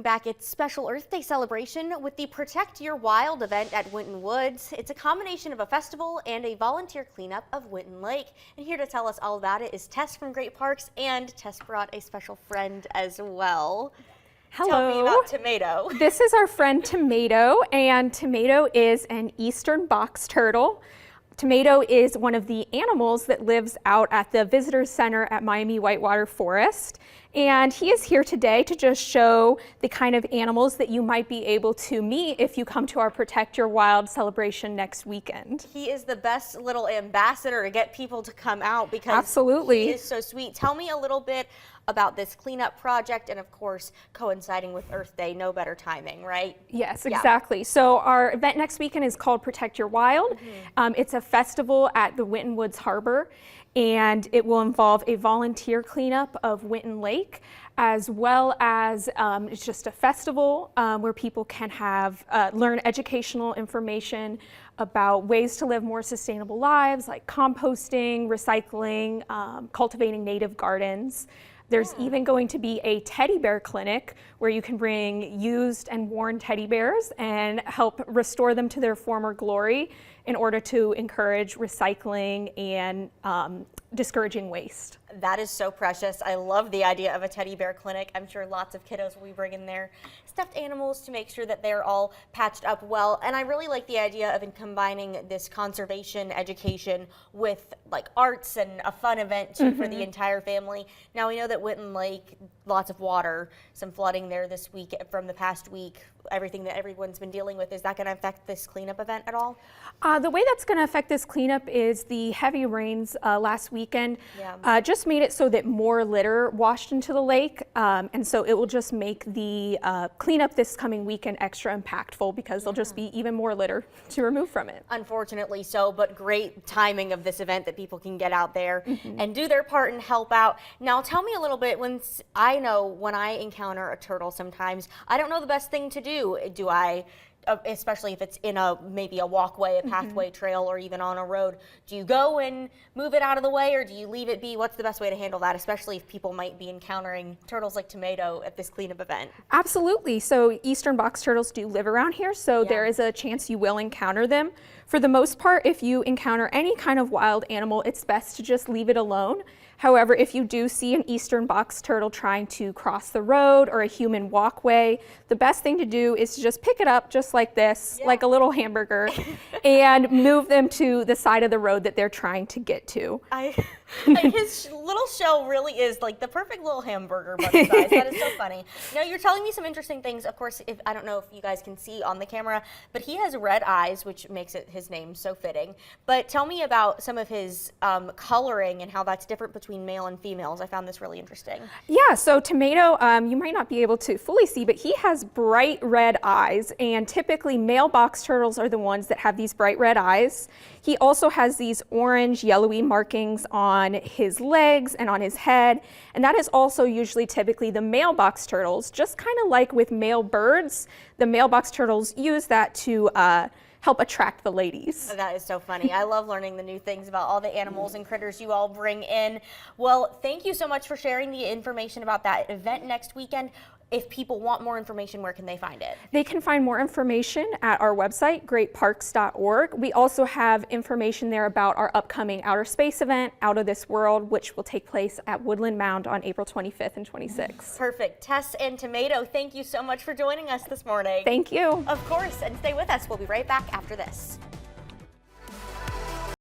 Back its special Earth Day celebration with the Protect Your Wild event at Winton Woods. It's a combination of a festival and a volunteer cleanup of Winton Lake. And here to tell us all about it is Tess from Great Parks, and Tess brought a special friend as well. Hello. Tell me about Tomato. This is our friend Tomato, and Tomato is an eastern box turtle. Tomato is one of the animals that lives out at the Visitor Center at Miami Whitewater Forest. And he is here today to just show the kind of animals that you might be able to meet if you come to our Protect Your Wild celebration next weekend. He is the best little ambassador to get people to come out because Absolutely. he is so sweet. Tell me a little bit about this cleanup project, and of course coinciding with Earth Day, no better timing, right? Yes, exactly. Yeah. So our event next weekend is called Protect Your Wild. It's a festival at the Winton Woods Harbor, and it will involve a volunteer cleanup of Winton Lake, as well as it's just a festival where people can have learn educational information about ways to live more sustainable lives, like composting, recycling, cultivating native gardens. There's even going to be a teddy bear clinic where you can bring used and worn teddy bears and help restore them to their former glory in order to encourage recycling and discouraging waste. That is so precious. I love the idea of a teddy bear clinic. I'm sure lots of kiddos will be bringing their stuffed animals to make sure that they're all patched up well. And I really like the idea of combining this conservation education with like arts and a fun event too for the entire family. Now we know that Winton Lake, lots of water, some flooding there this week from the past week, everything that everyone's been dealing with. Is that going to affect this cleanup event at all? The way that's going to affect this cleanup is the heavy rains last weekend just made it so that more litter washed into the lake, and so it will just make the cleanup this coming weekend extra impactful because there'll just be even more litter to remove from it. Unfortunately so, but great timing of this event that people can get out there and do their part and help out. Now tell me a little bit, when I encounter a turtle sometimes, I don't know the best thing to do. Do I, especially if it's in maybe a walkway, a pathway, trail, or even on a road, do you go and move it out of the way, or do you leave it be? What's the best way to handle that, especially if people might be encountering turtles like Tomato at this cleanup event? Absolutely. So eastern box turtles do live around here, so there is a chance you will encounter them. For the most part, if you encounter any kind of wild animal, it's best to just leave it alone. However, if you do see an eastern box turtle trying to cross the road or a human walkway, the best thing to do is to just pick it up just like this, like a little hamburger, and move them to the side of the road that they're trying to get to. His little shell really is like the perfect little hamburger bun size. That is so funny. Now you're telling me some interesting things. Of course, I don't know if you guys can see on the camera, but he has red eyes, which makes his name so fitting. But tell me about some of his coloring and how that's different between male and females. I found this really interesting. Yeah, so Tomato, you might not be able to fully see, but he has bright red eyes, and typically male box turtles are the ones that have these bright red eyes. He also has these orange yellowy markings on his legs and on his head, and that is also usually typically the male box turtles. Just kind of like with male birds, the male box turtles use that to help attract the ladies. That is so funny. I love learning the new things about all the animals and critters you all bring in. Well, thank you so much for sharing the information about that event next weekend. If people want more information, where can they find it? They can find more information at our website, greatparks.org. We also have information there about our upcoming outer space event, Out of This World, which will take place at Woodland Mound on April 25th and 26th. Perfect. Tess and Tomato, thank you so much for joining us this morning. Thank you. Of course, and stay with us. We'll be right back after this.